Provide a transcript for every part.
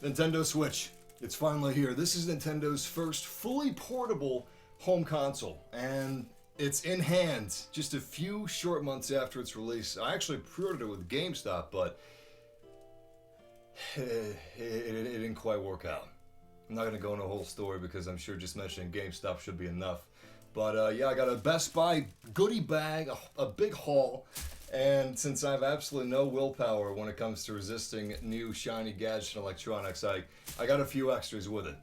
Nintendo Switch. It's finally here. This is Nintendo's first fully portable home console, and it's in hand just a few short months after its release. I actually pre-ordered it with GameStop, but it didn't quite work out. I'm not going to go into a whole story because I'm sure just mentioning GameStop should be enough. But yeah, I got a Best Buy goodie bag, a big haul. And since I have absolutely no willpower when it comes to resisting new shiny gadgets and electronics, I got a few extras with it.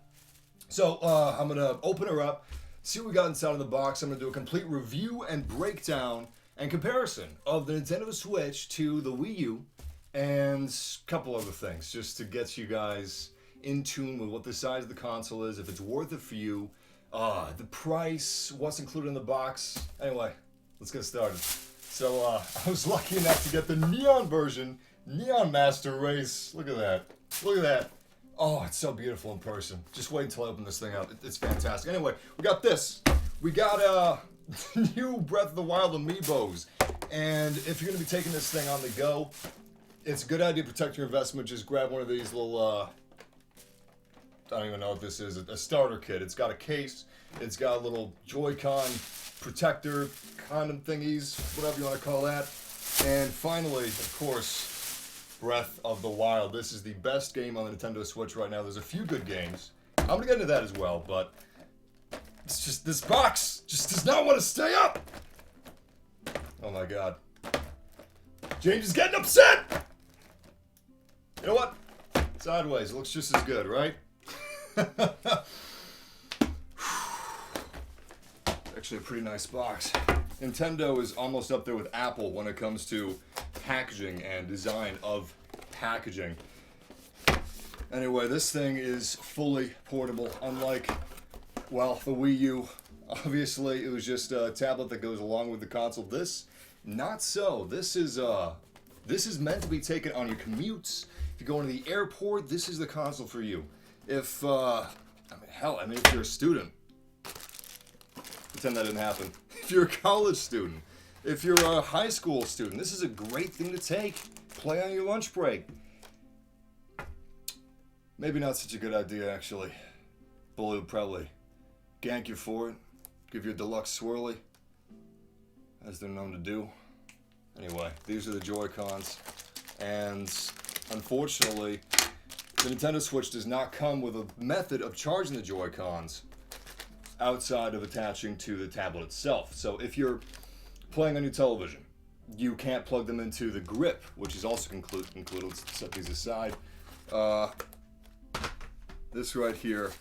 So I'm going to open her up, see what we got inside of the box. I'm going to do a complete review and breakdown and comparison of the Nintendo Switch to the Wii U and a couple other things just to get you guys in tune with what the size of the console is, if it's worth it for you, the price, what's included in the box. Anyway, let's get started. So I was lucky enough to get the Neon version, Neon Master Race. Look at that. Look at that. Oh, it's so beautiful in person. Just wait until I open this thing up. It's fantastic. Anyway, we got this. We got new Breath of the Wild amiibos. And if you're going to be taking this thing on the go, it's a good idea to protect your investment. Just grab one of these little, I don't even know what this is, a starter kit. It's got a case. It's got a little Joy-Con protector, condom thingies, whatever you want to call that. And finally, of course, Breath of the Wild. This is the best game on the Nintendo Switch right now. There's a few good games. I'm going to get into that as well, but it's just, this box just does not want to stay up. Oh my god. James is getting upset! You know what? Sideways, it looks just as good, right? Actually a pretty nice box. Nintendo is almost up there with Apple when it comes to packaging and design of packaging. Anyway, this thing is fully portable, unlike, well, the Wii U. Obviously, it was just a tablet that goes along with the console. This, not so. This is meant to be taken on your commutes. If you go into the airport, this is the console for you. If, if you're a student, pretend that didn't happen. If you're a college student, if you're a high school student, this is a great thing to take. Play on your lunch break. Maybe not such a good idea, actually. Bully would probably gank you for it. Give you a deluxe swirly, as they're known to do. Anyway, these are the Joy-Cons. And unfortunately, the Nintendo Switch does not come with a method of charging the Joy-Cons outside of attaching to the tablet itself. So if you're playing on your television, you can't plug them into the grip, which is also included. Let's set these aside. This right here,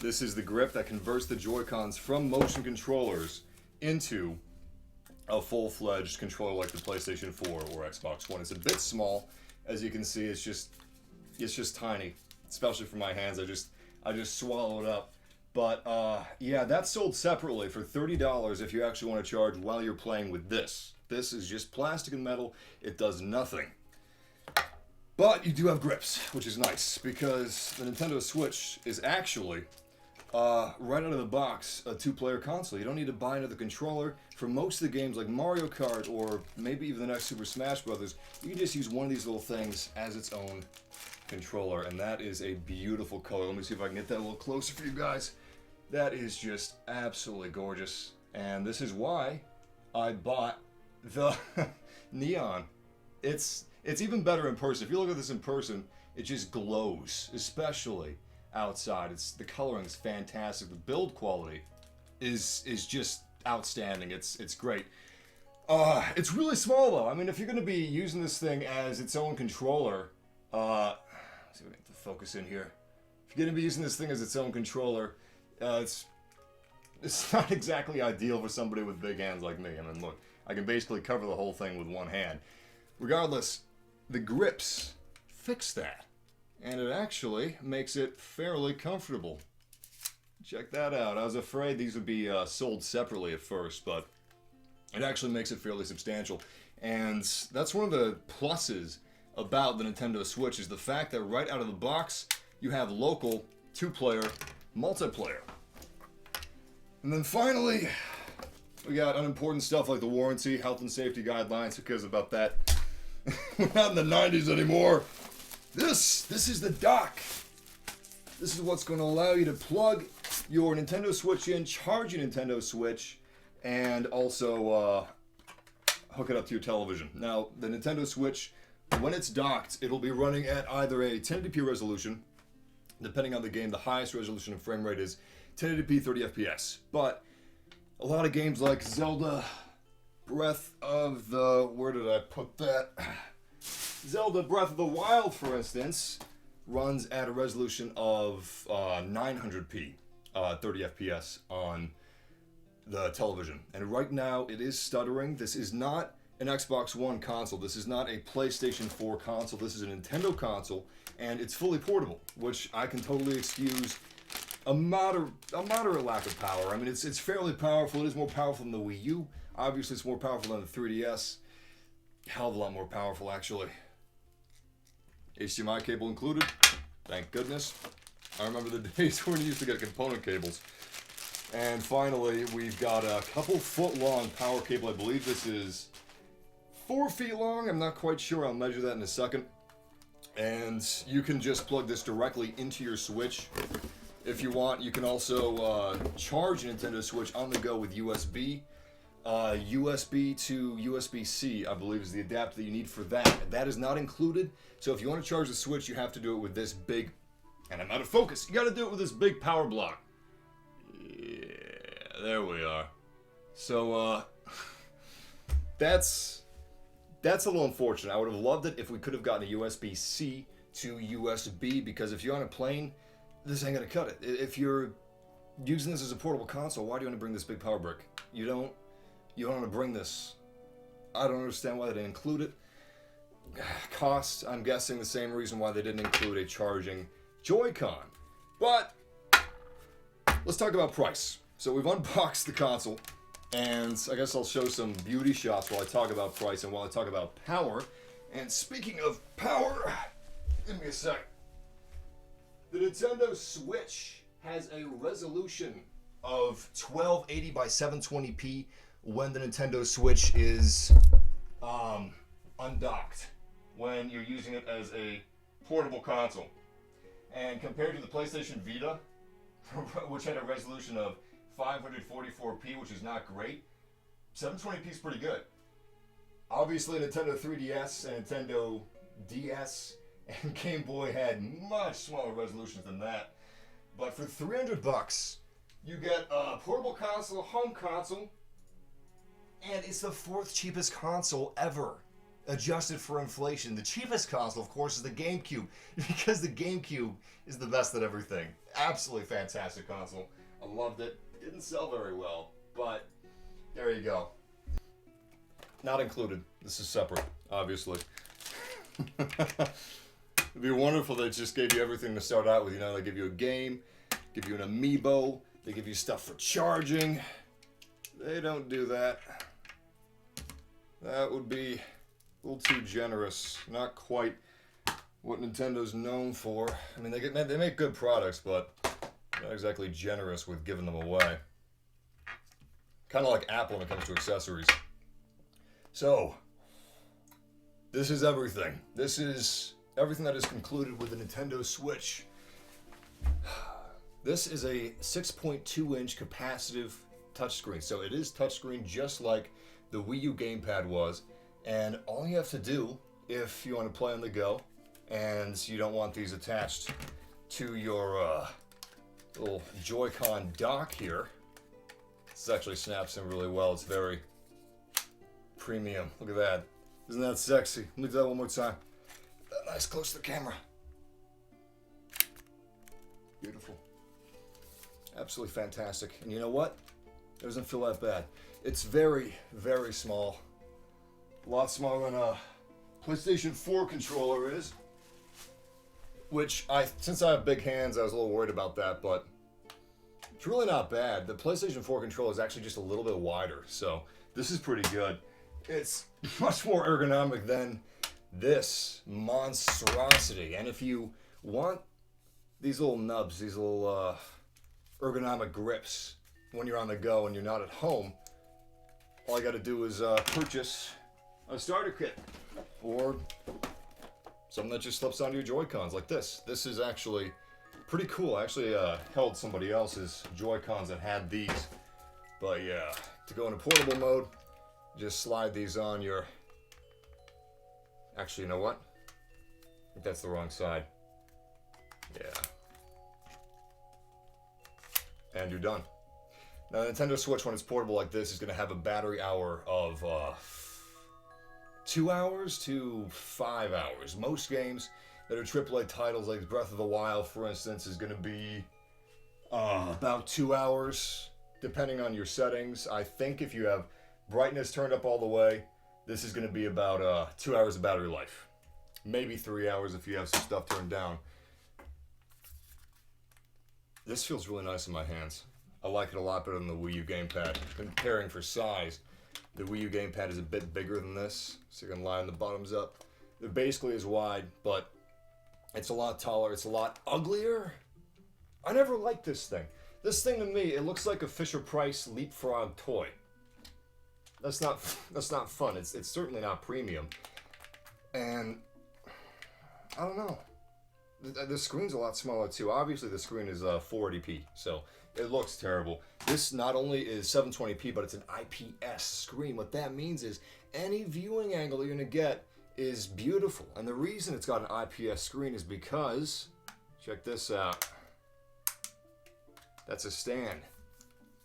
this is the grip that converts the Joy-Cons from motion controllers into a full-fledged controller like the PlayStation 4 or Xbox One. It's a bit small, as you can see. It's just tiny, especially for my hands. I just swallow it up. But yeah, that's sold separately for $30 if you actually want to charge while you're playing with this. This is just plastic and metal. It does nothing. But you do have grips, which is nice, because the Nintendo Switch is actually, right out of the box, a two-player console. You don't need to buy another controller. For most of the games like Mario Kart or maybe even the next Super Smash Bros., you can just use one of these little things as its own controller, and that is a beautiful color. Let me see if I can get that a little closer for you guys. That is just absolutely gorgeous, and this is why I bought the Neon. It's even better in person. If you look at this in person, it just glows, especially outside. The coloring is fantastic. The build quality is just outstanding. It's great. It's really small though. I mean, if you're going to be using this thing as its own controller, let's see if we get the focus in here. If you're going to be using this thing as its own controller, it's not exactly ideal for somebody with big hands like me. I mean, look, I can basically cover the whole thing with one hand. Regardless, the grips fix that, and it actually makes it fairly comfortable. Check that out. I was afraid these would be sold separately at first, but it actually makes it fairly substantial. And that's one of the pluses about the Nintendo Switch, is the fact that right out of the box, you have local, two-player, multiplayer. And then finally, we got unimportant stuff like the warranty, health and safety guidelines, because about that, we're not in the 90s anymore. This is the dock. This is what's going to allow you to plug your Nintendo Switch in, charge your Nintendo Switch, and also hook it up to your television. Now, the Nintendo Switch, when it's docked, it'll be running at either a 1080p resolution, depending on the game. The highest resolution and frame rate is 1080p 30 FPS. But a lot of games like Zelda Breath of the... where did I put that? Zelda Breath of the Wild, for instance, runs at a resolution of 900p 30 FPS on the television. And right now it is stuttering. This is not an Xbox One console. This is not a PlayStation 4 console. This is a Nintendo console, and it's fully portable, which I can totally excuse a moderate lack of power. I mean, it's fairly powerful. It is more powerful than the Wii U. Obviously, it's more powerful than the 3DS. Hell of a lot more powerful, actually. HDMI cable included. Thank goodness. I remember the days when you used to get component cables. And finally, we've got a couple foot long power cable. I believe this is 4 feet long. I'm not quite sure. I'll measure that in a second. And you can just plug this directly into your Switch. If you want, you can also charge your Nintendo Switch on the go with USB. USB to USB-C, I believe, is the adapter that you need for that. That is not included. So if you want to charge the Switch, you have to do it with this big, and I'm out of focus, you got to do it with this big power block. Yeah, there we are. So, that's a little unfortunate. I would have loved it if we could have gotten a USB-C to USB, because if you're on a plane, this ain't gonna cut it. If you're using this as a portable console, why do you want to bring this big power brick? You don't want to bring this. I don't understand why they didn't include it. Cost, I'm guessing the same reason why they didn't include a charging Joy-Con. But let's talk about price. So we've unboxed the console, and I guess I'll show some beauty shots while I talk about price and while I talk about power. And speaking of power, give me a sec. The Nintendo Switch has a resolution of 1280 by 720p when the Nintendo Switch is undocked, when you're using it as a portable console. And compared to the PlayStation Vita, which had a resolution of 544p, which is not great, 720p is pretty good. Obviously, Nintendo 3DS and Nintendo DS and Game Boy had much smaller resolutions than that. But for $300, you get a portable console, a home console, and it's the 4th cheapest console ever, adjusted for inflation. The cheapest console, of course, is the GameCube, because the GameCube is the best at everything. Absolutely fantastic console. I loved it. Didn't sell very well, but there you go. Not included. This is separate, obviously. It'd be wonderful if they just gave you everything to start out with. You know, they give you a game, give you an amiibo, they give you stuff for charging. They don't do that. That would be a little too generous. Not quite what Nintendo's known for. I mean, they make good products, but not exactly generous with giving them away. Kind of like Apple when it comes to accessories. So, this is everything. This is everything that is concluded with the Nintendo Switch. This is a 6.2-inch capacitive touchscreen. So it is touchscreen just like the Wii U gamepad was. And all you have to do, if you want to play on the go, and you don't want these attached to your little Joy-Con dock here, this actually snaps in really well. It's very premium. Look at that. Isn't that sexy? Let me do that one more time. Nice close to the camera. Beautiful. Absolutely fantastic. And you know what? It doesn't feel that bad. It's very, very small. A lot smaller than a PlayStation 4 controller is. Which, since I have big hands, I was a little worried about that, but it's really not bad. The PlayStation 4 controller is actually just a little bit wider, so this is pretty good. It's much more ergonomic than this monstrosity. And if you want these little nubs, these little ergonomic grips when you're on the go and you're not at home, all you got to do is purchase a starter kit or something that just slips onto your Joy-Cons like this. This is actually pretty cool. I actually held somebody else's Joy-Cons that had these. But yeah, to go into portable mode, just slide these on your... Actually, you know what? I think that's the wrong side. Yeah. And you're done. Now, the Nintendo Switch, when it's portable like this, is going to have a battery hour of 2 hours to 5 hours. Most games that are AAA titles, like Breath of the Wild, for instance, is going to be about 2 hours, depending on your settings. I think if you have brightness turned up all the way, this is going to be about 2 hours of battery life. Maybe 3 hours if you have some stuff turned down. This feels really nice in my hands. I like it a lot better than the Wii U gamepad. Comparing for size, the Wii U gamepad is a bit bigger than this, so you can line the bottoms up. They're basically as wide, but it's a lot taller. It's a lot uglier. I never liked this thing. This thing to me, it looks like a Fisher-Price Leapfrog toy. That's not fun. It's certainly not premium. And I don't know. The screen's a lot smaller too. Obviously the screen is 480p, so it looks terrible. This not only is 720p, but it's an IPS screen. What that means is any viewing angle you're gonna get is beautiful. And the reason it's got an IPS screen is because, check this out. That's a stand.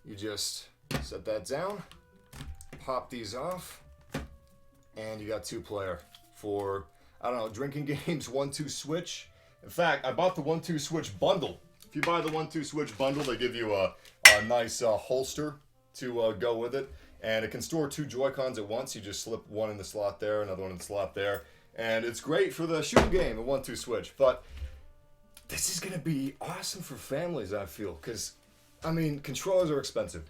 You just set that down, pop these off, and you got 2-player for, I don't know, drinking games, 1-2 switch. In fact, I bought the 1-2 switch bundle. If you buy the 1-2 switch bundle, they give you a nice holster to go with it. And it can store 2 Joy-Cons at once. You just slip one in the slot there, another one in the slot there. And it's great for the shooting game, a 1-2 switch. But this is going to be awesome for families, I feel. Because, I mean, controllers are expensive.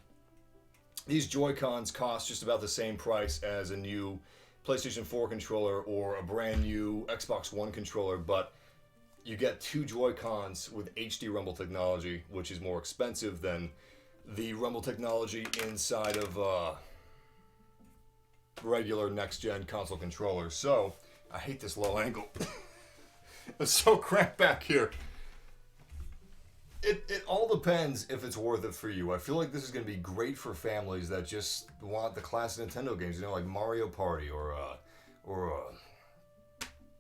These Joy-Cons cost just about the same price as a new PlayStation 4 controller or a brand new Xbox One controller. But you get 2 Joy-Cons with HD rumble technology, which is more expensive than the rumble technology inside of regular next-gen console controllers. So, I hate this low angle. It's so cramped back here. It all depends if it's worth it for you. I feel like this is going to be great for families that just want the classic Nintendo games, you know, like Mario Party or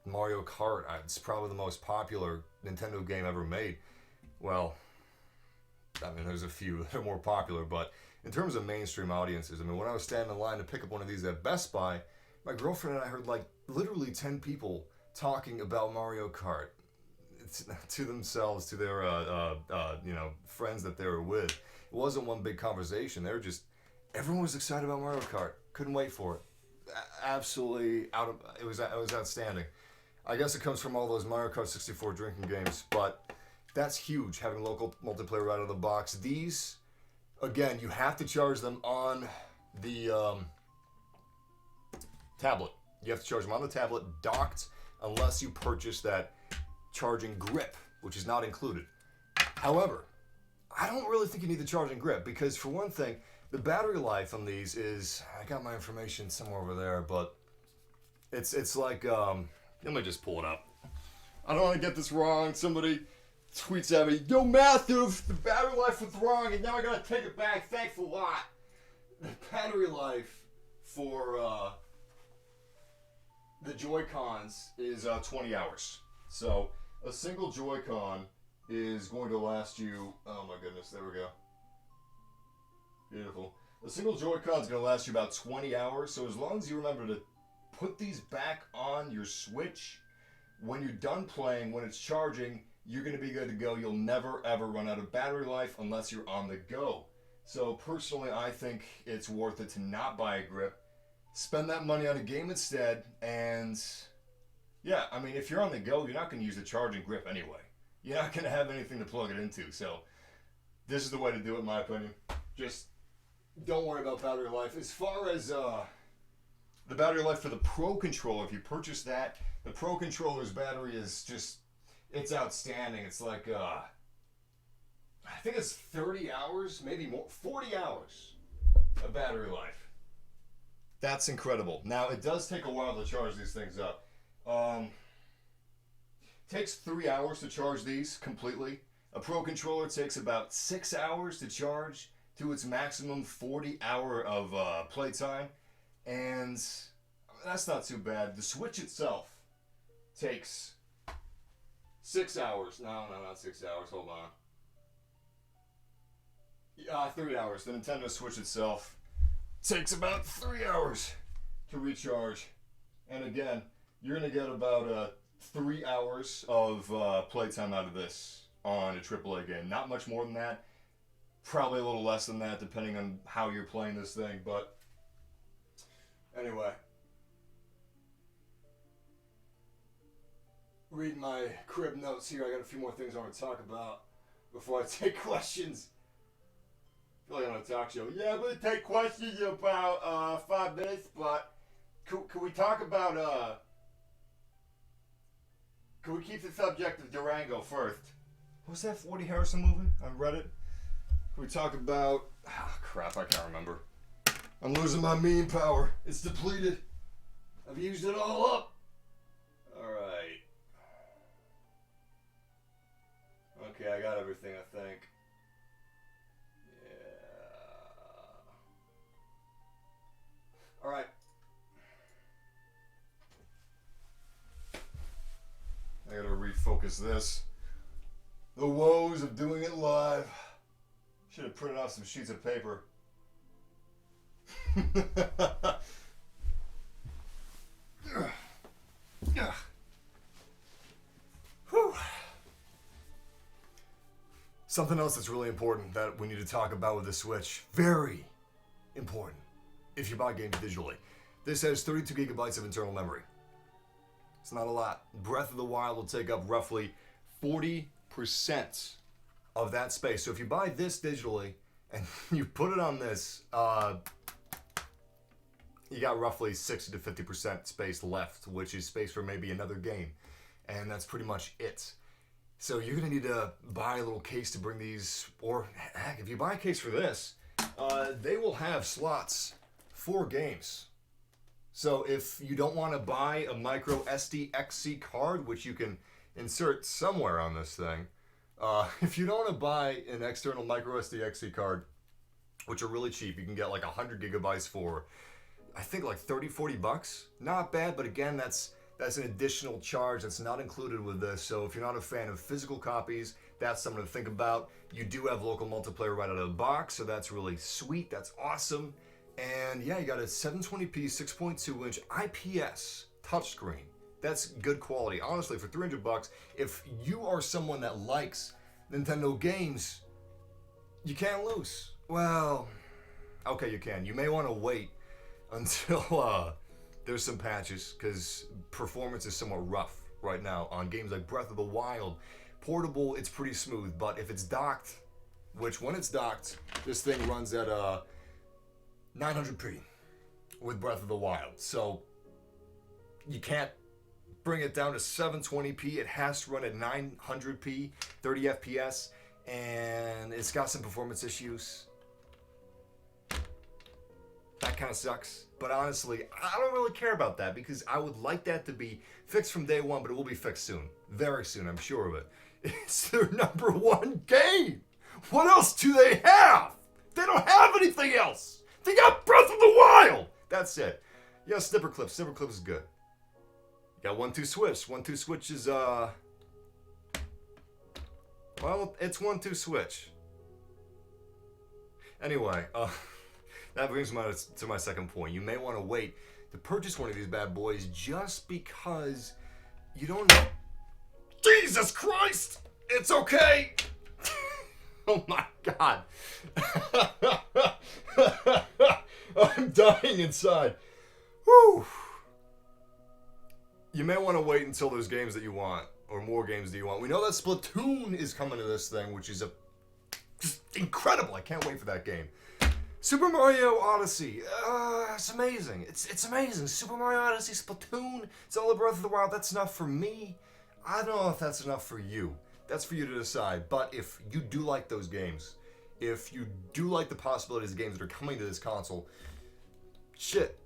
Mario Kart. It's probably the most popular Nintendo game ever made. Well, I mean, there's a few that are more popular, but in terms of mainstream audiences, I mean, when I was standing in line to pick up one of these at Best Buy, my girlfriend and I heard like literally 10 people talking about Mario Kart to themselves, to their friends that they were with. It wasn't one big conversation. They were just, everyone was excited about Mario Kart. Couldn't wait for it. Absolutely it was outstanding. I guess it comes from all those Mario Kart 64 drinking games, but that's huge, having local multiplayer right out of the box. These, again, you have to charge them on the tablet. You have to charge them on the tablet, docked, unless you purchase that charging grip, which is not included. However, I don't really think you need the charging grip, because for one thing, the battery life on these is, I got my information somewhere over there, but it's like, let me just pull it up. I don't want to get this wrong. Somebody tweets at me, "Yo, Matthew, the battery life was wrong, and now I gotta take it back. Thanks a lot." The battery life for the Joy-Cons is 20 hours. So a single Joy-Con is going to last you, oh my goodness, there we go. Beautiful. A single Joy-Con is going to last you about 20 hours. So as long as you remember to put these back on your Switch, when you're done playing, when it's charging, you're going to be good to go. You'll never ever run out of battery life unless you're on the go. So personally, I think it's worth it to not buy a grip. Spend that money on a game instead. And yeah, I mean, if you're on the go, you're not going to use the charging grip anyway. You're not going to have anything to plug it into. So this is the way to do it, in my opinion. Just don't worry about battery life. As far as the battery life for the Pro Controller, if you purchase that, the Pro Controller's battery is just, it's outstanding. It's like, I think it's 30 hours, maybe more, 40 hours of battery life. That's incredible. Now, it does take a while to charge these things up. Takes 3 hours to charge these completely. A Pro controller takes about 6 hours to charge to its maximum 40 hour of playtime. And that's not too bad. The Switch itself takes 6 hours. No, not 6 hours. Hold on. 3 hours. The Nintendo Switch itself takes about 3 hours to recharge. And again, you're going to get about 3 hours of playtime out of this on a AAA game. Not much more than that. Probably a little less than that, depending on how you're playing this thing. But anyway, reading my crib notes here. I got a few more things I want to talk about before I take questions. I feel like I'm on a talk show. Yeah, I'm going to take questions in about 5 minutes, but could we talk about, could we keep the subject of Durango first? What was that Woody Harrelson movie on Reddit? Could we talk about, crap, I can't remember. I'm losing my meme power. It's depleted. I've used it all up. Alright. Okay, I got everything, I think. Alright. I gotta refocus this. The woes of doing it live. Should have printed off some sheets of paper. Something else that's really important that we need to talk about with the Switch. Very important. If you buy games digitally. This has 32 gigabytes of internal memory. It's not a lot. Breath of the Wild will take up roughly 40% of that space. So if you buy this digitally and you put it on this, you got roughly 60 to 50% space left, which is space for maybe another game. And that's pretty much it. So you're going to need to buy a little case to bring these, or heck, if you buy a case for this, they will have slots for games. So if you don't want to buy a micro SD XC card, which you can insert somewhere on this thing, if you don't want to buy an external micro SD XC card, which are really cheap, you can get like 100 gigabytes for, I think like 30, 40 bucks. Not bad, but again, that's an additional charge that's not included with this. So if you're not a fan of physical copies, that's something to think about. You do have local multiplayer right out of the box, so that's really sweet. That's awesome. And yeah, you got a 720p 6.2 inch IPS touchscreen. That's good quality. Honestly, for 300 bucks, if you are someone that likes Nintendo games, you can't lose. Well, okay, you can. You may want to wait until there's some patches, because performance is somewhat rough right now on games like Breath of the Wild. Portable, it's pretty smooth, but if it's docked, which when it's docked, this thing runs at 900p with Breath of the Wild. So you can't bring it down to 720p. It has to run at 900p, 30 FPS, and it's got some performance issues. That kind of sucks. But honestly, I don't really care about that, because I would like that to be fixed from day one, but it will be fixed soon. Very soon, I'm sure of it. It's their #1 game. What else do they have? They don't have anything else. They got Breath of the Wild. That's it. Yeah, snipper clips. Snipper clips is good. You got 1-2 switch. 1-2 switch is, well, it's 1-2 switch. Anyway, that brings me to my second point. You may want to wait to purchase one of these bad boys just because you don't know. Jesus Christ! It's okay! Oh my God. I'm dying inside. Whew. You may want to wait until there's games that you want, or more games that you want. We know that Splatoon is coming to this thing, which is just incredible. I can't wait for that game. Super Mario Odyssey. It's amazing. It's amazing. Super Mario Odyssey, Splatoon, Zelda Breath of the Wild. That's enough for me. I don't know if that's enough for you. That's for you to decide. But if you do like those games, if you do like the possibilities of games that are coming to this console, shit.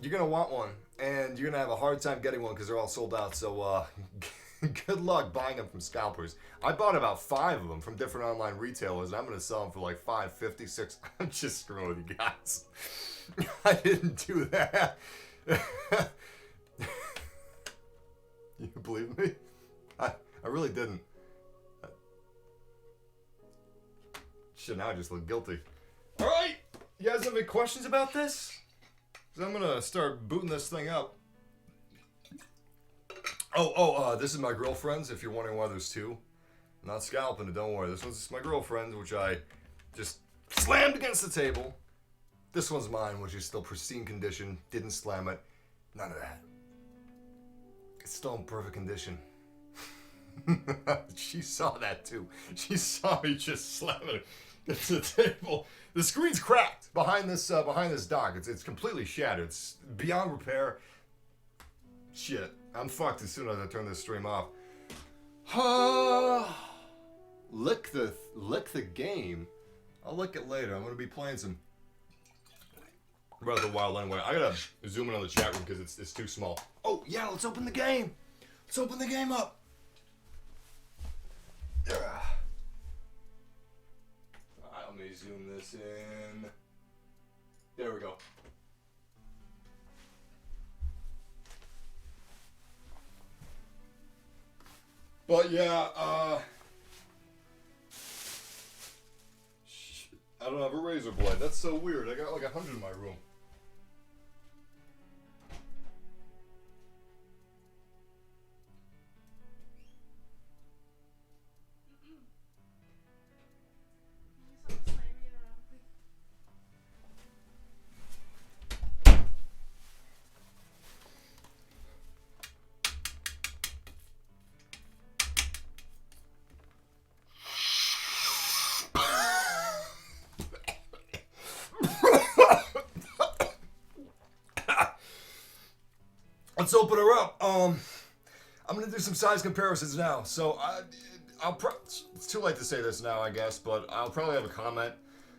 you're gonna want one, and you're gonna have a hard time getting one because they're all sold out. So good luck buying them from scalpers. I bought about 5 of them from different online retailers, and I'm gonna sell them for like $5.50, $6. I'm just screwing with you guys. I didn't do that. You believe me? I really didn't. Shit, now I just look guilty. All right, you guys have any questions about this? Because I'm gonna start booting this thing up. This is my girlfriend's. If you're wondering why there's 2, I'm not scalping it. Don't worry. This one's my girlfriend's, which I just slammed against the table. This one's mine, which is still pristine condition. Didn't slam it. None of that. It's still in perfect condition. She saw that too. She saw me just slamming it against the table. The screen's cracked behind this dock. It's completely shattered. It's beyond repair. Shit, I'm fucked as soon as I turn this stream off. Lick the game. I'll lick it later. I'm gonna be playing some Breath of the Wild anyway. I gotta zoom in on the chat room because it's too small. Oh yeah, let's open the game. Let's open the game up. Alright, let me zoom this in. There we go. But yeah, I don't have a razor blade. That's so weird. I got like 100 in my room. Let's open her up. I'm gonna do some size comparisons now. So it's too late to say this now, I guess, but I'll probably have a comment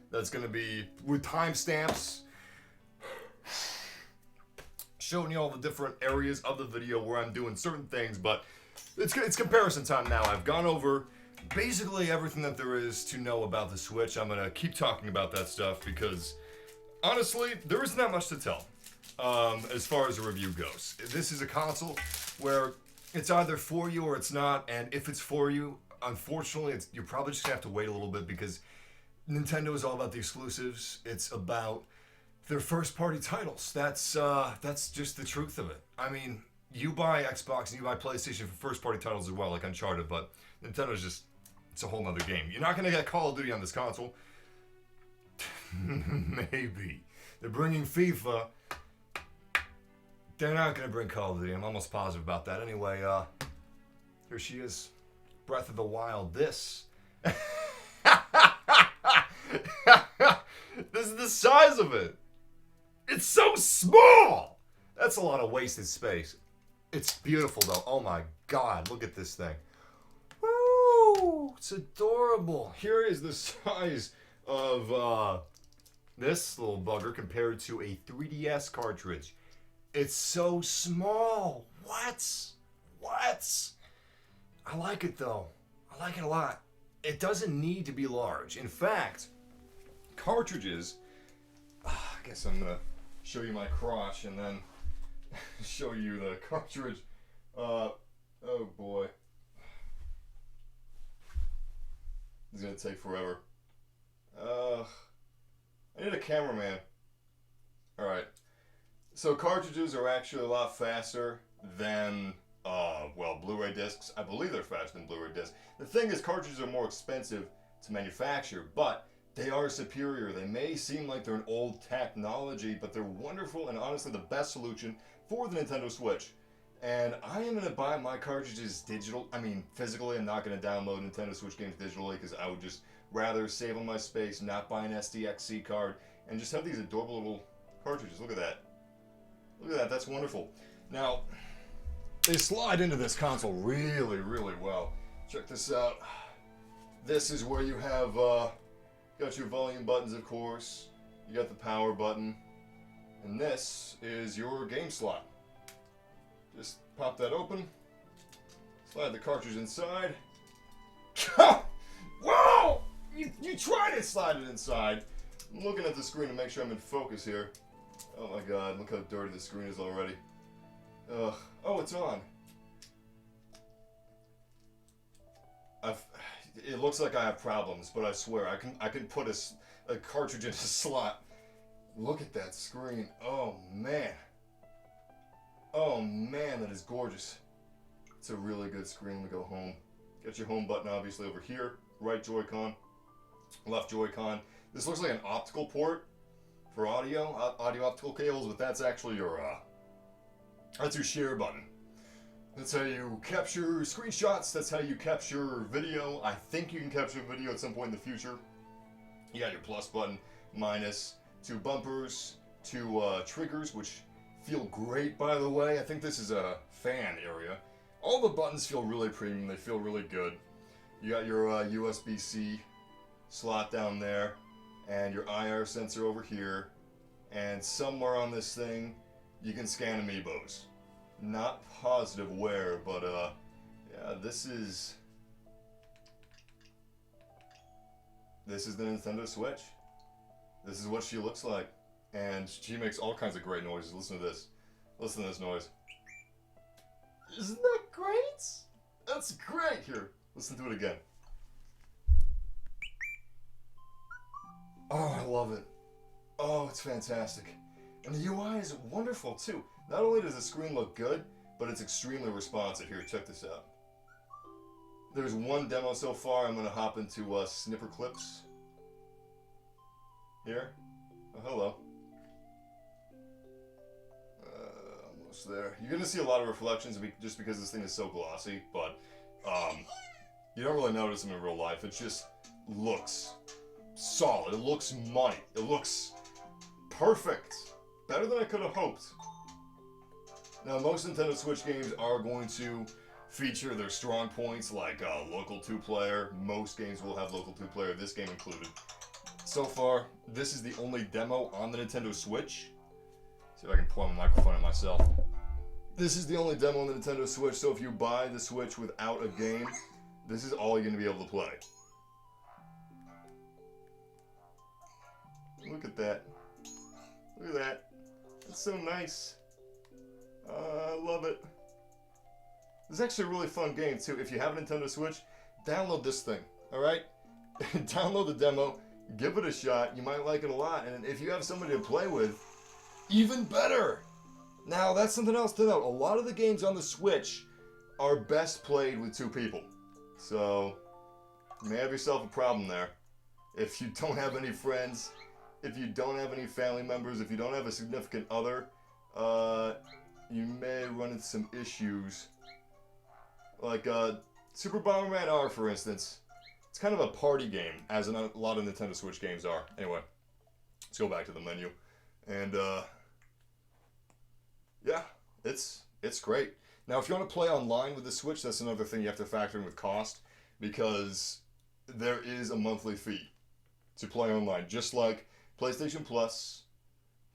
that's gonna be with timestamps, showing you all the different areas of the video where I'm doing certain things. But it's comparison time now. I've gone over basically everything that there is to know about the Switch. I'm gonna keep talking about that stuff because honestly, there isn't that much to tell. As far as a review goes, this is a console where it's either for you or it's not, and if it's for you, unfortunately, you're probably just gonna have to wait a little bit because Nintendo is all about the exclusives. It's about their first-party titles. That's just the truth of it. I mean, you buy Xbox and you buy PlayStation for first-party titles as well, like Uncharted, but Nintendo's just, it's a whole nother game. You're not gonna get Call of Duty on this console. Maybe. They're bringing FIFA. They're not going to bring Call of Duty. I'm almost positive about that. Anyway, here she is. Breath of the Wild. This. This is the size of it. It's so small. That's a lot of wasted space. It's beautiful, though. Oh, my God. Look at this thing. Woo! It's adorable. Here is the size of this little bugger compared to a 3DS cartridge. It's so small. What? I like it though. I like it a lot. It doesn't need to be large. In fact, cartridges, I guess I'm gonna show you my crotch and then show you the cartridge. Oh boy. It's gonna take forever. I need a cameraman. Alright. So cartridges are actually a lot faster than, Blu-ray discs. I believe they're faster than Blu-ray discs. The thing is, cartridges are more expensive to manufacture, but they are superior. They may seem like they're an old technology, but they're wonderful and honestly the best solution for the Nintendo Switch. And I am going to buy my cartridges physically. I'm not going to download Nintendo Switch games digitally because I would just rather save on my space, not buy an SDXC card, and just have these adorable little cartridges. Look at that. Look at that, that's wonderful. Now, they slide into this console really, really well. Check this out. This is where you have, got your volume buttons, of course. You got the power button. And this is your game slot. Just pop that open, slide the cartridge inside. Whoa! You tried to slide it inside. I'm looking at the screen to make sure I'm in focus here. Oh my god, look how dirty the screen is already. Ugh. Oh, it's on. It looks like I have problems, but I swear I can put a cartridge in a slot. Look at that screen. Oh man. Oh man, that is gorgeous. It's a really good screen. Let me go home. Get your home button obviously over here. Right Joy-Con, left Joy-Con. This looks like an optical port for audio optical cables, but that's actually your share button. That's how you capture screenshots. That's how you capture video. I think you can capture video at some point in the future. You got your plus button, minus, 2 bumpers, 2 triggers, which feel great, by the way. I think this is a fan area. All the buttons feel really premium. They feel really good. You got your USB-C slot down there, and your IR sensor over here, and somewhere on this thing, you can scan amiibos. Not positive where, but yeah, this is the Nintendo Switch. This is what she looks like, and she makes all kinds of great noises. Listen to this. Listen to this noise. Isn't that great? That's great. Here, listen to it again. Oh, I love it. Oh, it's fantastic. And the UI is wonderful, too. Not only does the screen look good, but it's extremely responsive. Here, check this out. There's one demo so far. I'm going to hop into Snipper Clips. Here. Oh, hello. Almost there. You're going to see a lot of reflections just because this thing is so glossy, but you don't really notice them in real life. It just looks solid. It looks money. It looks perfect. Better than I could have hoped. Now, most Nintendo Switch games are going to feature their strong points like local 2-player. Most games will have local 2-player, this game included. So far, this is the only demo on the Nintendo Switch. See if I can point my microphone at myself. This is the only demo on the Nintendo Switch, so if you buy the Switch without a game, this is all you're going to be able to play. Look at that. Look at that. That's so nice. I love it. This is actually a really fun game, too. If you have a Nintendo Switch, download this thing, alright? Download the demo, give it a shot. You might like it a lot. And if you have somebody to play with, even better! Now, that's something else to note. A lot of the games on the Switch are best played with 2 people. So, you may have yourself a problem there. If you don't have any friends, if you don't have any family members, if you don't have a significant other, you may run into some issues. Like Super Bomberman R, for instance. It's kind of a party game, as a lot of Nintendo Switch games are. Anyway, let's go back to the menu. And yeah, it's great. Now, if you want to play online with the Switch, that's another thing you have to factor in with cost, because there is a monthly fee to play online, just like PlayStation Plus,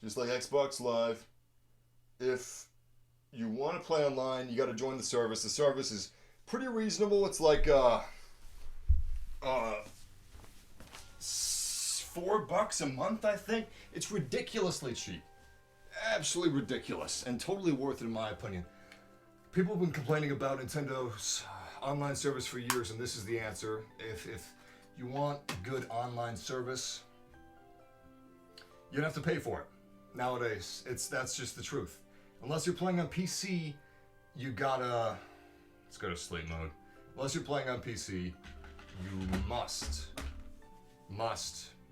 just like Xbox Live. If you want to play online, you got to join the service. The service is pretty reasonable. It's like $4 a month, I think. It's ridiculously cheap. Absolutely ridiculous, and totally worth it in my opinion. People have been complaining about Nintendo's online service for years, and this is the answer. If you want good online service, you don't have to pay for it. Nowadays, that's just the truth. Unless you're playing on PC, you gotta... Let's go to sleep mode. Unless you're playing on PC, you must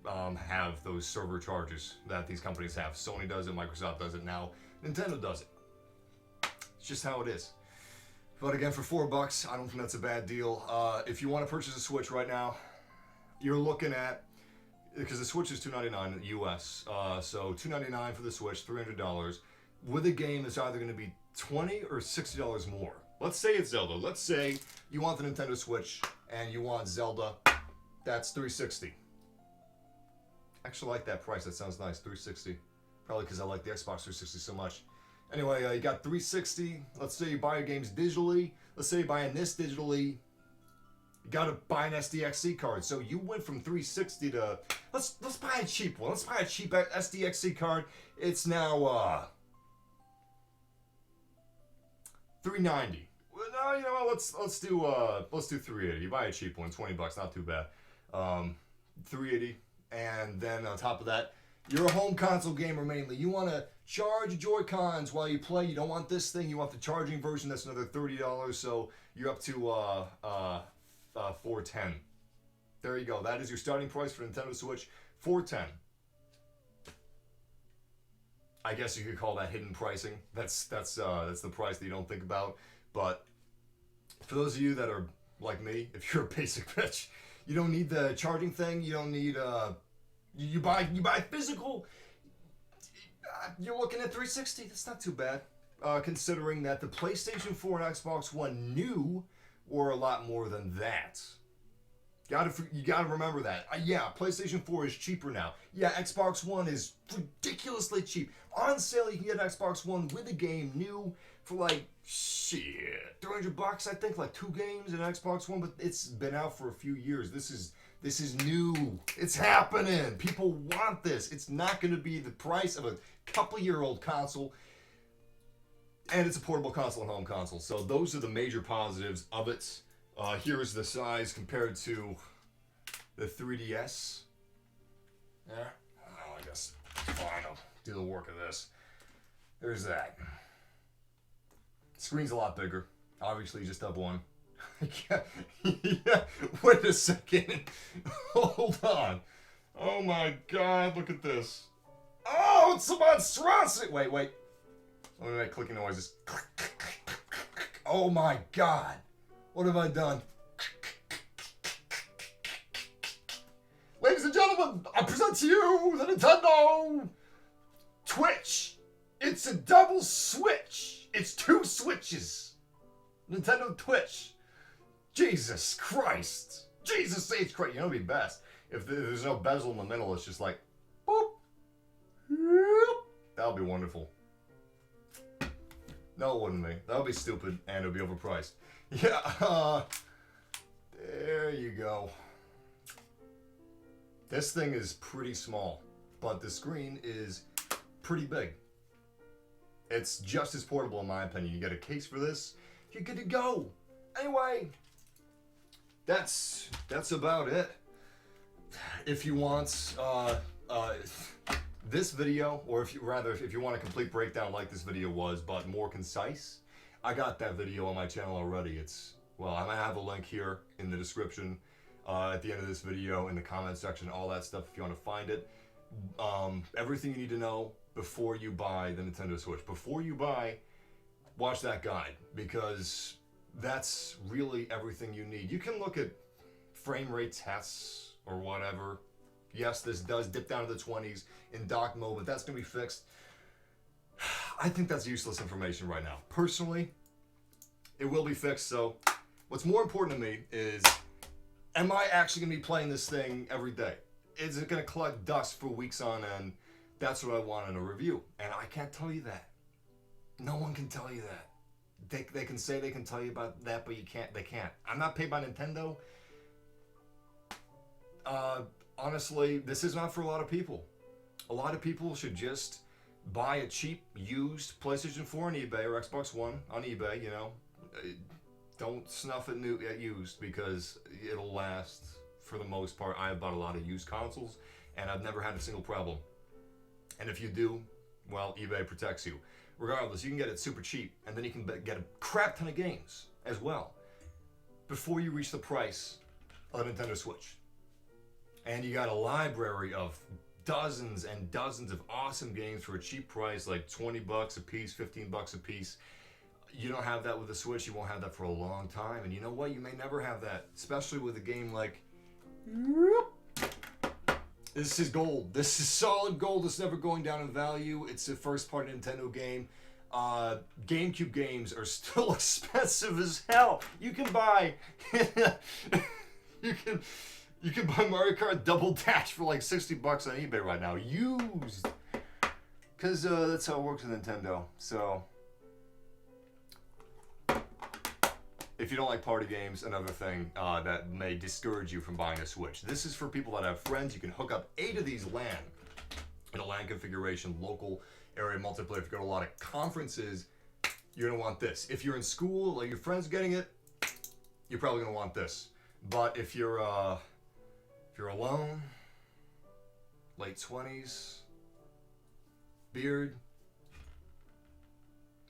have those server charges that these companies have. Sony does it, Microsoft does it now, Nintendo does it. It's just how it is. But again, for $4, I don't think that's a bad deal. If you want to purchase a Switch right now, you're looking at, because the Switch is $299 in the US, so $299 for the Switch, $300. With a game, it's either going to be $20 or $60 more. Let's say it's Zelda. Let's say you want the Nintendo Switch and you want Zelda. That's $360. Actually like that price. That sounds nice. $360. Probably because I like the Xbox 360 so much. Anyway, you got 360. Let's say you buy your games digitally. Let's say you're buying this digitally. You gotta buy an SDXC card. So you went from 360 to let's buy a cheap one. Let's buy a cheap SDXC card. It's now $390. Well, no, you know what? Let's do 380. You buy a cheap one, $20, not too bad. 380, and then on top of that, you're a home console gamer mainly. You want to charge Joy-Cons while you play. You don't want this thing. You want the charging version. That's another $30. So you're up to $410. There you go. That is your starting price for Nintendo Switch. $410. I guess you could call that hidden pricing. That's the price that you don't think about. But for those of you that are like me, if you're a basic bitch, you don't need the charging thing. You don't need you buy physical. You're looking at 360. That's not too bad, considering that the PlayStation 4 and Xbox One new were a lot more than that. You gotta remember that. Yeah, PlayStation 4 is cheaper now. Yeah, Xbox One is ridiculously cheap. On sale, you can get an Xbox One with a game new for like shit, $300. I think like 2 games in Xbox One, but it's been out for a few years. This is new. It's happening. People want this. It's not going to be the price of a couple-year-old console, and it's a portable console and home console. So those are the major positives of it. Here is the size compared to the 3DS. Yeah, well, I guess fine. I'll do the work of this. There's that. Screen's a lot bigger. Obviously, you just have one. Yeah, wait a second. Hold on. Oh my God, look at this. Oh, it's a monstrosity. Wait. Let me make clicking noises. Oh my God. What have I done? Ladies and gentlemen, I present to you the Nintendo Twitch. It's a double switch. It's 2 switches. Nintendo Twitch. Jesus Christ. Jesus H. Christ. You know, it'd be best if there's no bezel in the middle. It's just like, boop. That would be wonderful. No, it wouldn't be. That would be stupid, and it would be overpriced. Yeah, there you go. This thing is pretty small, but the screen is pretty big. It's just as portable in my opinion. You get a case for this, you're good to go. Anyway, that's about it. If you want this video, or if you want a complete breakdown like this video was, but more concise, I got that video on my channel already. I'm gonna have a link here in the description, at the end of this video, in the comment section, all that stuff if you want to find it. Everything you need to know before you buy the Nintendo Switch. Before you buy, watch that guide, because that's really everything you need. You can look at frame rate tests or whatever. Yes, this does dip down to the 20s in dock mode, but that's going to be fixed. I think that's useless information right now. Personally, it will be fixed, so what's more important to me is, am I actually going to be playing this thing every day? Is it going to collect dust for weeks on end? That's what I want in a review, and I can't tell you that. No one can tell you that. They can say they can tell you about that, but they can't. I'm not paid by Nintendo. Honestly, this is not for a lot of people. A lot of people should just buy a cheap, used PlayStation 4 on eBay or Xbox One on eBay, you know. Don't snuff at used, because it'll last for the most part. I have bought a lot of used consoles, and I've never had a single problem. And if you do, well, eBay protects you. Regardless, you can get it super cheap, and then you can get a crap ton of games as well before you reach the price of a Nintendo Switch. And you got a library of dozens and dozens of awesome games for a cheap price, like $20 a piece, $15 a piece. You don't have that with the Switch. You won't have that for a long time. And you know what? You may never have that, especially with a game like... This is gold. This is solid gold. It's never going down in value. It's a first-party Nintendo game. GameCube games are still expensive as hell. You can buy... You can buy Mario Kart Double Dash for like $60 on eBay right now. Used. Because that's how it works with Nintendo. So, if you don't like party games, another thing that may discourage you from buying a Switch. This is for people that have friends. You can hook up 8 of these LAN in a LAN configuration, local area multiplayer. If you go to a lot of conferences, you're going to want this. If you're in school, like your friend's getting it, you're probably going to want this. But if you're alone, late 20s, beard,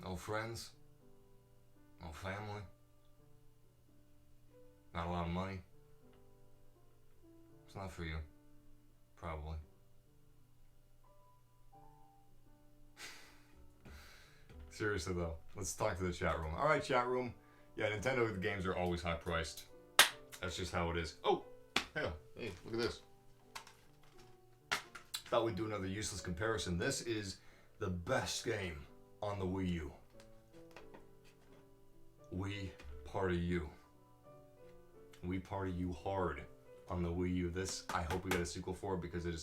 no friends, no family, not a lot of money, it's not for you, probably. Seriously though, let's talk to the chat room. All right, chat room. Yeah, Nintendo games are always high priced. That's just how it is. Oh, hell, hey, look at this. Thought we'd do another useless comparison. This is the best game on the Wii U. We Party U. We Party U hard on the Wii U. This, I hope we get a sequel for it because it's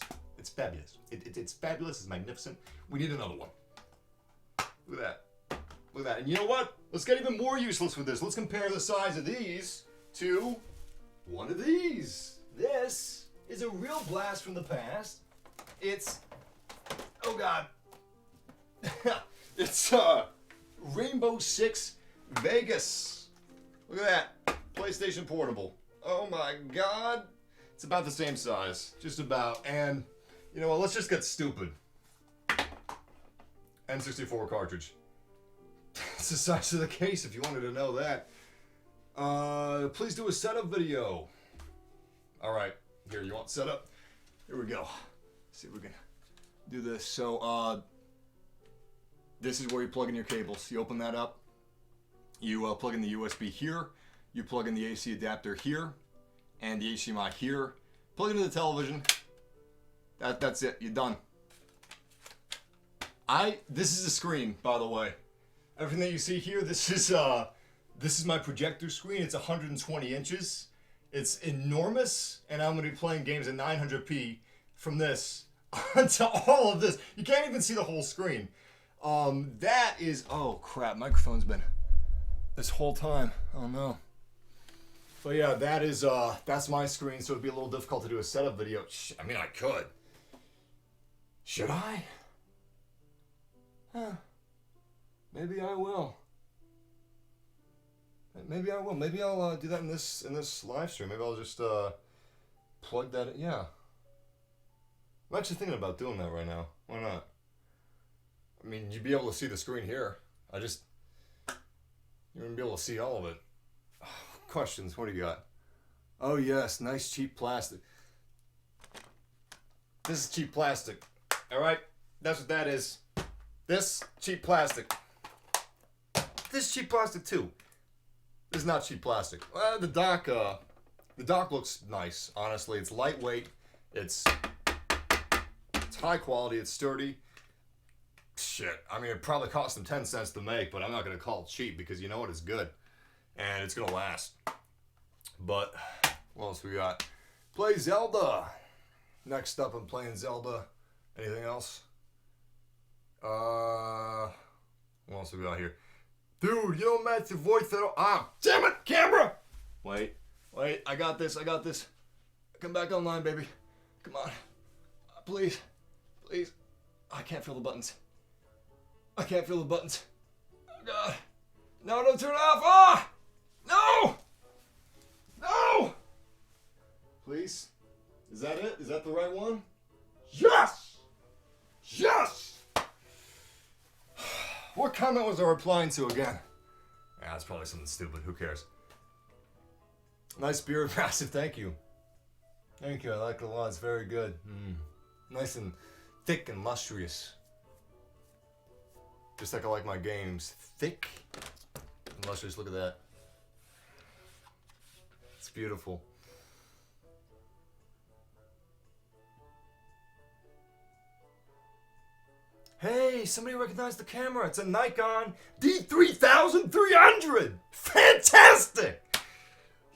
fabulous. It's fabulous. It's magnificent. We need another one. Look at that. Look at that. And you know what? Let's get even more useless with this. Let's compare the size of these to one of these. This is a real blast from the past. It's, oh God. It's Rainbow Six Vegas. Look at that. PlayStation Portable. Oh my God. It's about the same size. Just about. And, you know what? Let's just get stupid. N64 cartridge. It's the size of the case if you wanted to know that. Please do a setup video. Alright. Here, you want setup? Here we go. See if we can do this. So, this is where you plug in your cables. You open that up. You plug in the USB here. You plug in the AC adapter here. And the HDMI here. Plug it into the television. That's it. You're done. This is a screen, by the way. Everything that you see here, this is my projector screen. It's 120 inches. It's enormous, and I'm going to be playing games at 900p from this onto all of this. You can't even see the whole screen. That is, oh crap, microphone's been this whole time. Oh no. But yeah, that's my screen, so it'd be a little difficult to do a setup video. I mean, I could. Should I? Huh. Maybe I will. Maybe I will. Maybe I'll do that in this live stream. Maybe I'll just plug that in. Yeah. I'm actually thinking about doing that right now. Why not? I mean, you'd be able to see the screen here. You wouldn't be able to see all of it. Questions, what do you got? Oh yes, nice cheap plastic. This is cheap plastic. Alright? That's what that is. This, cheap plastic. This is cheap plastic too. This is not cheap plastic. The dock looks nice, honestly. It's lightweight. It's high quality. It's sturdy. Shit. I mean, it probably cost them 10 cents to make, but I'm not going to call it cheap because you know what? It's good. And it's going to last. But, what else we got? Play Zelda. Next up, I'm playing Zelda. Anything else? What else we got here? Dude, you don't match the voice at all. Ah, damn it, camera! Wait, I got this. Come back online, baby. Come on. Please. I can't feel the buttons. Oh, God. No, don't turn it off. Ah! No! Please? Is that it? Is that the right one? Yes! What comment was I replying to again? Yeah, that's probably something stupid. Who cares? Nice beard, Massive. Thank you. I like it a lot. It's very good. Nice and thick and lustrous. Just like I like my games. Thick and lustrous. Look at that. It's beautiful. Hey, somebody recognized the camera. It's a Nikon D3300. Fantastic!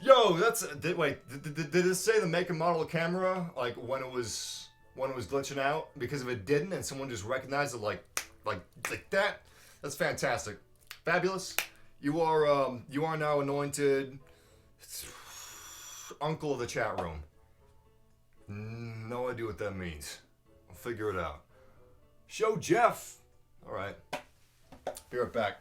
Yo, that's... Wait, did it say the make and model of camera? Like when it was when it was glitching out because if it didn't and someone just recognized it like that. That's fantastic. Fabulous. You are now anointed uncle of the chat room. No idea what that means. I'll figure it out. Show Jeff. All right. Be right back.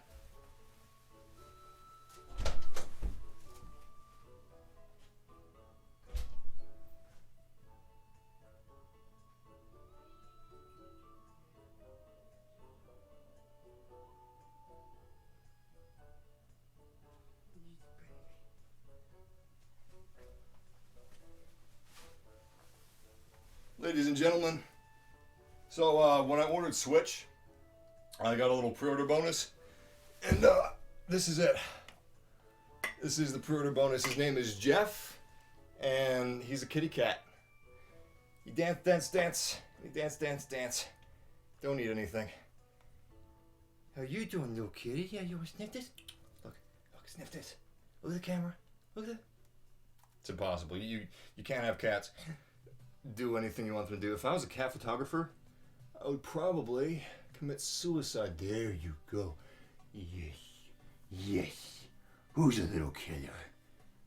Ladies and gentlemen, so when I ordered Switch, I got a little pre-order bonus, and this is it. This is the pre-order bonus. His name is Jeff, and he's a kitty cat. He dance, dance, dance. He dance, dance, dance. Don't need anything. How you doing, little kitty? Yeah, you want to sniff this? Look, sniff this. Look at the camera. Look at that. It's impossible. You can't have cats do anything you want them to do. If I was a cat photographer, I would probably commit suicide. There you go. Yes. Yes. Who's a little killer?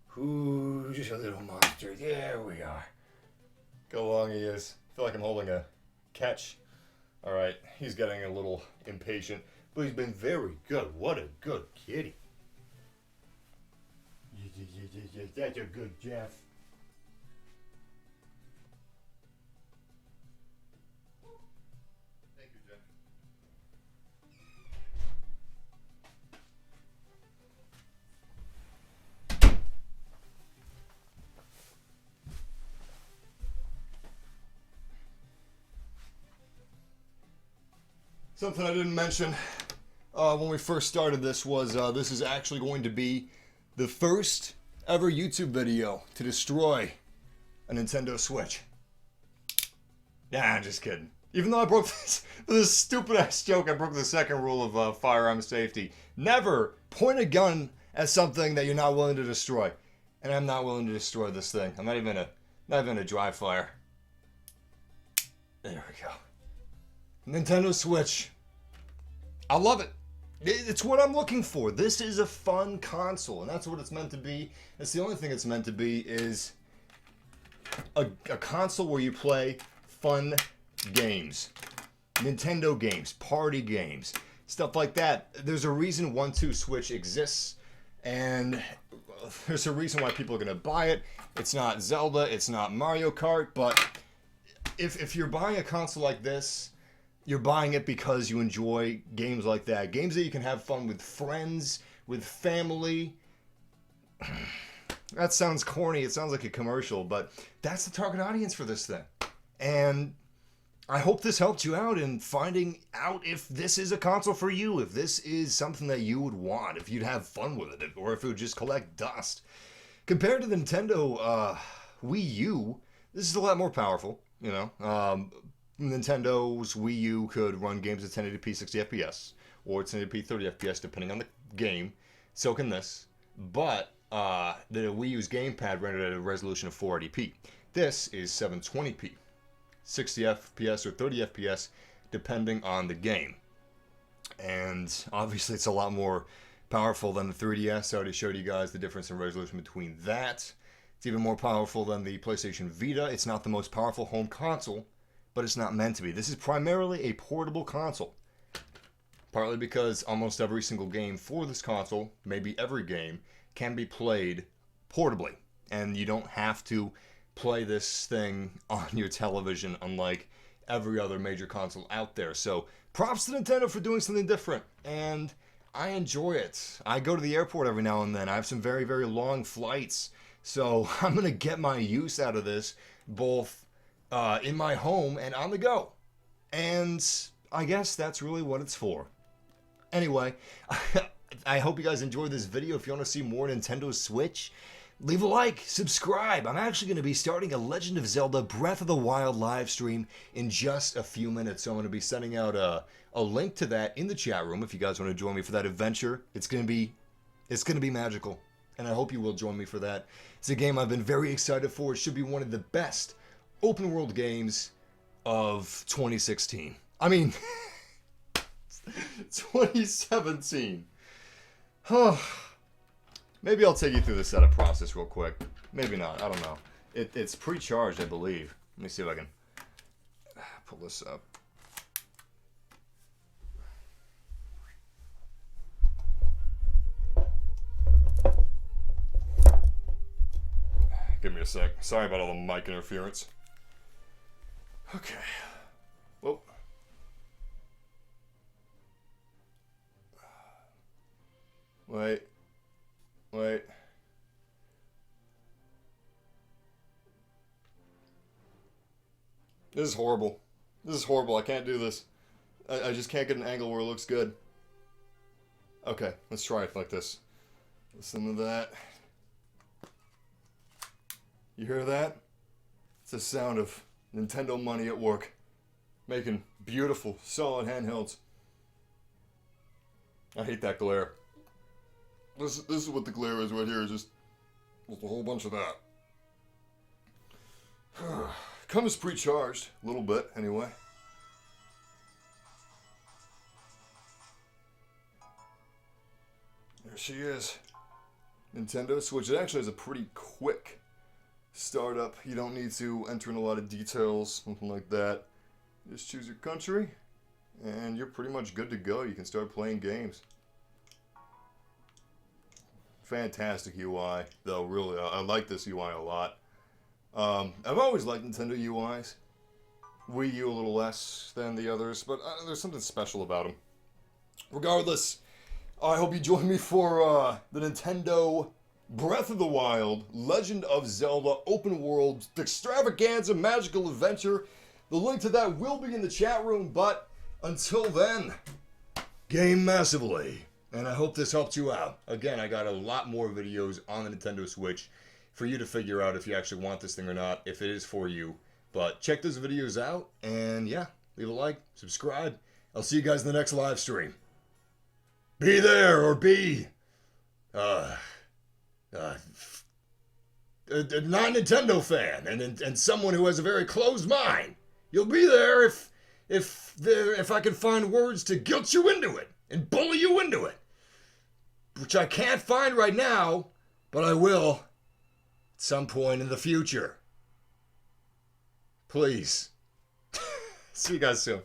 Who's a little monster? There we are. Go long he is. I feel like I'm holding a catch. Alright, he's getting a little impatient, but he's been very good. What a good kitty. Yes, that's a good Jeff. Something I didn't mention when we first started this was this is actually going to be the first ever YouTube video to destroy a Nintendo Switch. Nah, I'm just kidding. Even though I broke this stupid ass joke, I broke the second rule of firearm safety. Never point a gun at something that you're not willing to destroy. And I'm not willing to destroy this thing. I'm not even a dry fire. There we go. Nintendo Switch. I love it. It's what I'm looking for. This is a fun console, and that's what it's meant to be. That's the only thing it's meant to be is a console where you play fun games. Nintendo games, party games, stuff like that. There's a reason 1-2 Switch exists, and there's a reason why people are going to buy it. It's not Zelda, it's not Mario Kart, but if you're buying a console like this, you're buying it because you enjoy games like that. Games that you can have fun with friends, with family. That sounds corny. It sounds like a commercial, but that's the target audience for this thing. And I hope this helped you out in finding out if this is a console for you, if this is something that you would want, if you'd have fun with it, or if it would just collect dust. Compared to the Nintendo Wii U, this is a lot more powerful, you know. Nintendo's Wii U could run games at 1080p 60 FPS or 1080p 30 FPS depending on the game. So can this. But the Wii U's gamepad rendered at a resolution of 480p. This is 720p, 60 FPS or 30 FPS depending on the game. And obviously it's a lot more powerful than the 3DS. I already showed you guys the difference in resolution between that. It's even more powerful than the PlayStation Vita. It's not the most powerful home console, but it's not meant to be. This is primarily a portable console. Partly because almost every single game for this console, maybe every game, can be played portably. And you don't have to play this thing on your television unlike every other major console out there. So props to Nintendo for doing something different. And I enjoy it. I go to the airport every now and then. I have some very, very long flights. So I'm going to get my use out of this both in my home and on the go. And I guess that's really what it's for. Anyway, I hope you guys enjoyed this video. If you want to see more Nintendo Switch, leave a like, subscribe. I'm actually going to be starting a Legend of Zelda Breath of the Wild live stream in just a few minutes. So I'm going to be sending out a link to that in the chat room if you guys want to join me for that adventure. It's going to be magical. And I hope you will join me for that. It's a game I've been very excited for. It should be one of the best open world games of 2016. I mean, 2017. Maybe I'll take you through the setup process real quick. Maybe not. I don't know. It's pre-charged, I believe. Let me see if I can pull this up. Give me a sec. Sorry about all the mic interference. Okay. Whoa. Wait. This is horrible. This is horrible. I can't do this. I just can't get an angle where it looks good. Okay, let's try it like this. Listen to that. You hear that? It's the sound of Nintendo money at work. Making beautiful, solid handhelds. I hate that glare. This is what the glare is right here. Just a whole bunch of that. Comes pre-charged. A little bit, anyway. There she is. Nintendo Switch. It actually has a pretty quick startup. You don't need to enter in a lot of details, something like that. Just choose your country, and you're pretty much good to go. You can start playing games. Fantastic UI, though, really. I like this UI a lot. I've always liked Nintendo UIs. Wii U a little less than the others, but there's something special about them. Regardless, I hope you join me for the Nintendo Breath of the Wild, Legend of Zelda Open World Extravaganza Magical Adventure. The link to that will be in the chat room, but until then, game massively. And I hope this helped you out. Again, I got a lot more videos on the Nintendo Switch for you to figure out if you actually want this thing or not, if it is for you. But check those videos out, and yeah, leave a like, subscribe. I'll see you guys in the next live stream. Be there, or be a non-Nintendo fan and someone who has a very closed mind. You'll be there if I can find words to guilt you into it and bully you into it, which I can't find right now, but I will at some point in the future. Please. See you guys soon.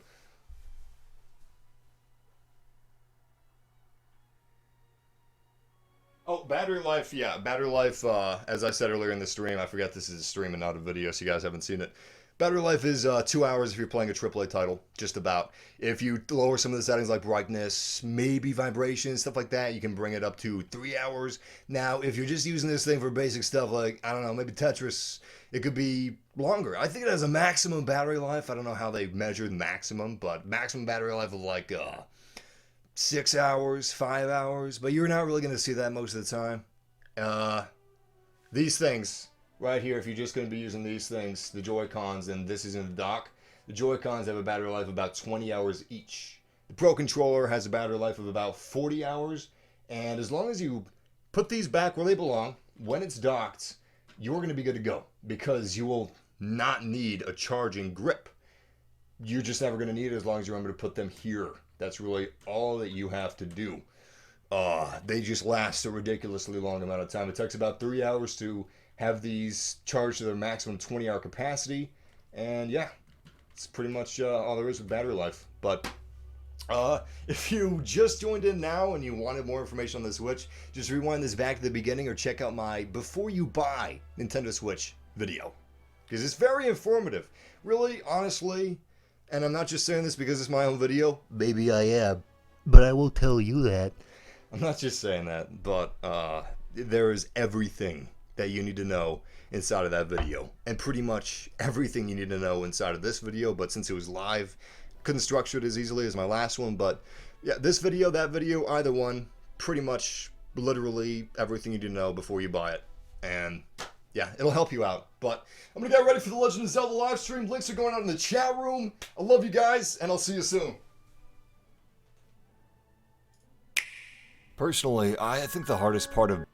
Oh, battery life, yeah. Battery life, as I said earlier in the stream, I forget this is a stream and not a video, so you guys haven't seen it. Battery life is 2 hours if you're playing a AAA title, just about. If you lower some of the settings like brightness, maybe vibration, stuff like that, you can bring it up to 3 hours. Now, if you're just using this thing for basic stuff like, I don't know, maybe Tetris, it could be longer. I think it has a maximum battery life. I don't know how they measured maximum, but maximum battery life of like 6 hours, 5 hours, but you're not really going to see that most of the time. These things right here, if you're just going to be using these things, the Joy-Cons, and this is in the dock, the Joy-Cons have a battery life of about 20 hours each. The Pro Controller has a battery life of about 40 hours, and as long as you put these back where they belong, when it's docked, you're going to be good to go, because you will not need a charging grip. You're just never going to need it as long as you remember to put them here. That's really all that you have to do. They just last a ridiculously long amount of time. It takes about 3 hours to have these charged to their maximum 20-hour capacity. And yeah, it's pretty much all there is with battery life. But if you just joined in now and you wanted more information on the Switch, just rewind this back to the beginning or check out my Before You Buy Nintendo Switch video. Because it's very informative. Really, honestly, and I'm not just saying this because it's my own video. Maybe I am, but I will tell you that. I'm not just saying that, but there is everything that you need to know inside of that video. And pretty much everything you need to know inside of this video, but since it was live, couldn't structure it as easily as my last one. But yeah, this video, that video, either one, pretty much literally everything you need to know before you buy it. And yeah, it'll help you out. But I'm going to get ready for the Legend of Zelda live stream. Links are going out in the chat room. I love you guys, and I'll see you soon. Personally, I think the hardest part of